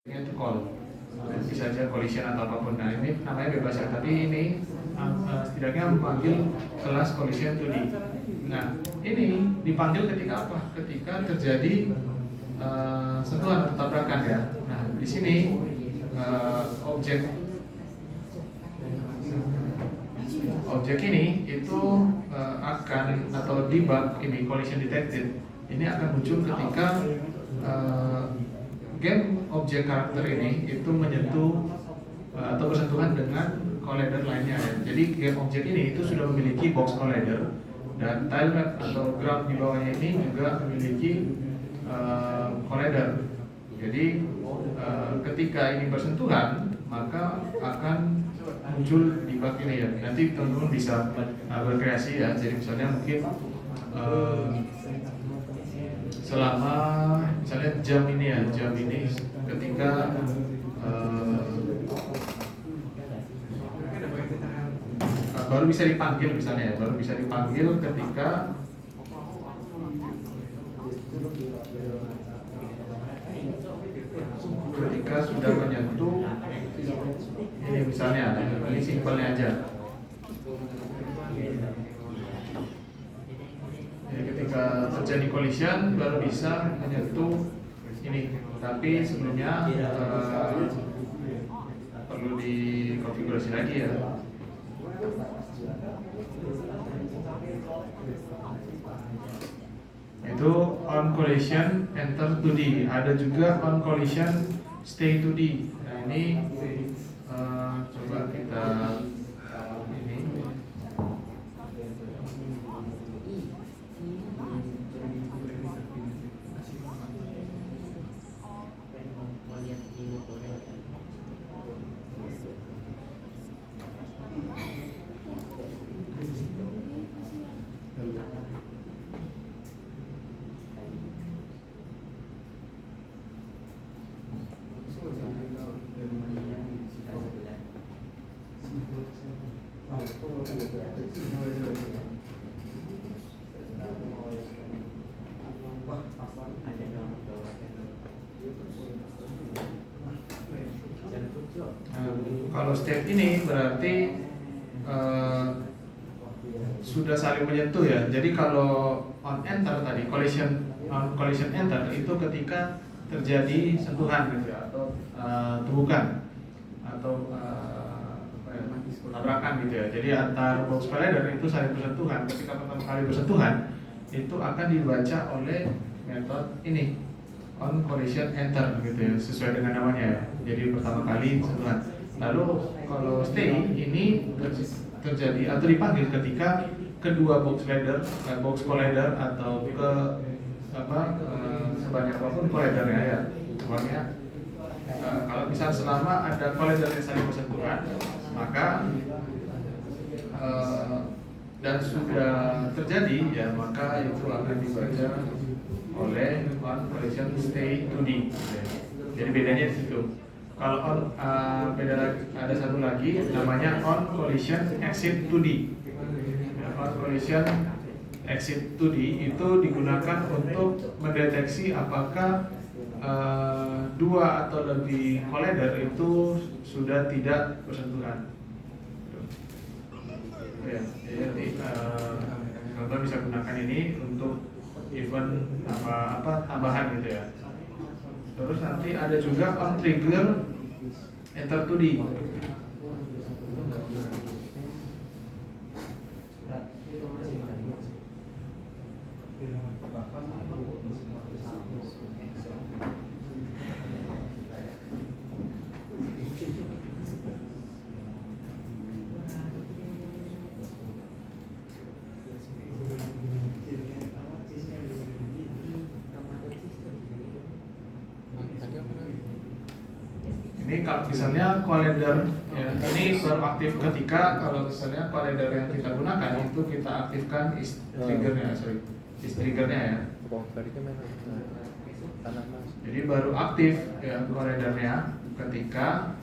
itu call, bisa aja collision atau apapun. Nah ini namanya bebas ya, tapi ini setidaknya memanggil kelas collision 2D. Nah ini dipanggil ketika apa? Ketika terjadi sentuhan atau tabrakan ya. Nah di sini objek ini itu akan atau debug ini collision detected ini akan muncul ketika game objek karakter ini itu menyentuh atau bersentuhan dengan collider lainnya ya. Jadi game objek ini itu sudah memiliki box collider dan tile map atau graph di bawahnya ini juga memiliki collider. Jadi ketika ini bersentuhan maka akan muncul debug ini ya. Nanti teman-teman bisa berkreasi ya. Jadi misalnya mungkin selama misalnya jam ini ya, jam ini ketika baru bisa dipanggil misalnya ya, baru bisa dipanggil ketika sudah menyentuh ini misalnya, ini simpelnya aja. Jadi ketika terjadi collision baru bisa menyentuh ini, tapi sebelumnya perlu dikonfigurasi lagi ya. Itu on collision enter 2D. Ada juga on collision stay 2D. Nah ini coba kita ini. Kalau step ini berarti sudah saling menyentuh ya. Jadi kalau on enter tadi on collision enter itu ketika terjadi sentuhan gitu ya, atau tubukan atau tabrakan gitu ya. Jadi antar box collider itu saling bersentuhan. Ketika pertama kali bersentuhan itu akan dibaca oleh metode ini on collision enter gitu ya, sesuai dengan namanya ya. Jadi pertama kali sentuhan. Lalu kalau stay ini terjadi atau dipanggil ketika kedua box collider atau ke sebanyak apapun collidernya ya. Pokoknya kalau misal selama ada collider yang saling bersentuhan maka dan sudah terjadi ya, maka itu akan dibaca oleh on collision stay 2D. Jadi bedanya di situ. Kalau on beda lagi, ada satu lagi namanya on collision exit 2D. On collision exit 2D itu digunakan untuk mendeteksi apakah dua atau lebih collider itu sudah tidak bersentuhan. Ya, jadi teman-teman bisa gunakan ini untuk event tambahan gitu ya. Terus nanti ada juga on trigger enter 2D. Ini kalau misalnya collider ya, ini baru aktif ketika kalau misalnya collider yang kita gunakan itu kita aktifkan is triggernya ya. Jadi baru aktif ya collidernya ketika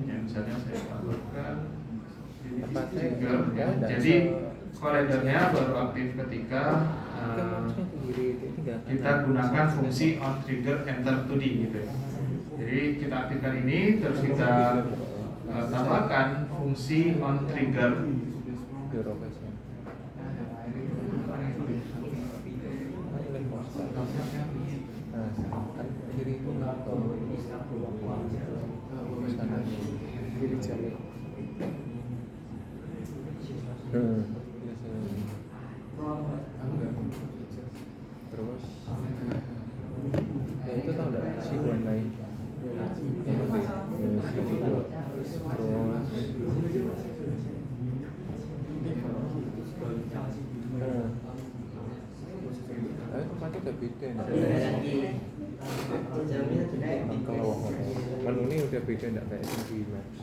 ya misalnya saya tambahkan trigger ya. Jadi collidernya baru aktif ketika kita gunakan fungsi on trigger enter 2D gitu ya. Jadi kita aktifkan ini, terus kita tambahkan fungsi on trigger. Terus ya itu tahu nggak si warnai tempatnya udah beda kalau menu ini udah beda nggak kayak di Maps.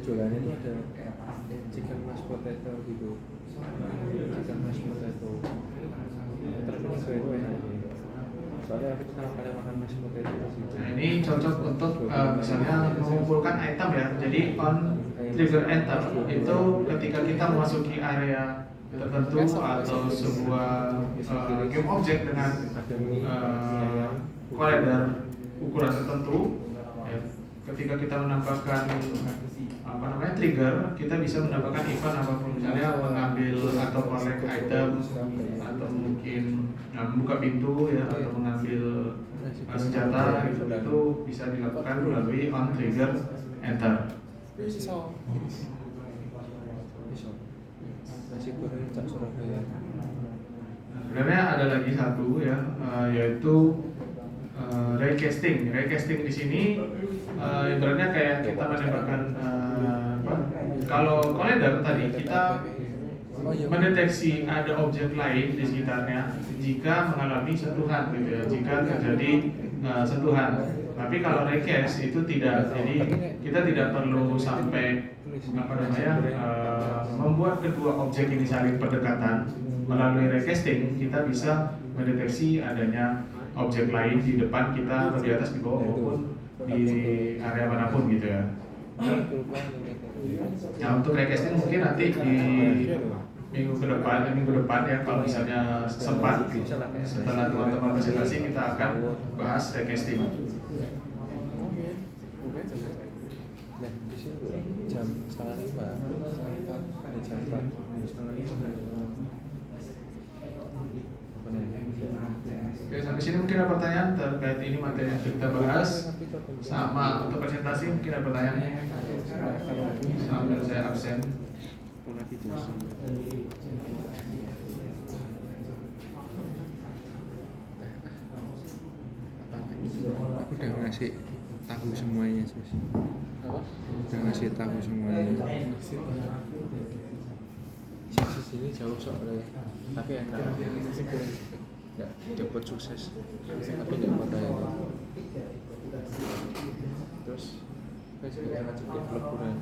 Jualannya itu ada chicken mashed potato gitu, chicken mashed potato. Tapi ini gue enak sih. Soalnya aku pertama kali makan mashed potato sih. Nah, ini cocok untuk misalnya mengumpulkan item ya. Jadi on trigger enter itu ketika kita memasuki area tertentu atau sebuah game object dengan collider ukuran tertentu ya, ketika kita menambahkan trigger, kita bisa menambahkan event apapun, misalnya mengambil atau collect item atau mungkin membuka pintu ya, atau mengambil senjata gitu, itu bisa dilakukan melalui on trigger enter. Sebenarnya ada lagi satu ya, yaitu raycasting. Raycasting di sini ibaratnya kayak kita menembakkan kalau collider tadi kita mendeteksi ada objek lain di sekitarnya jika mengalami sentuhan gitu ya, jika terjadi sentuhan. Tapi kalau raycast itu tidak, jadi kita tidak perlu sampai membuat kedua objek ini saling berdekatan. Melalui raycasting kita bisa mendeteksi adanya objek lain di depan kita atau di atas, di bawah maupun di area manapun gitu ya. Nah, untuk raycasting mungkin nanti di minggu depan ya, kalau misalnya sempat setelah teman-teman presentasi kita akan bahas raycasting. Nah, di sini jam 4:30. Jam 4:30. Oke, sampai sini mungkin ada pertanyaan terkait ini materi yang kita bahas. Sama untuk presentasi mungkin ada pertanyaan. Sambil saya absen. Aku udah ngasih tahu semuanya sih. Udah ngasih tahu semuanya. Sisi sini jauh soalnya, tapi enak. Nggak dapat sukses, tapi nggak pada ini. Terus saya juga sangat sedikit peleburan.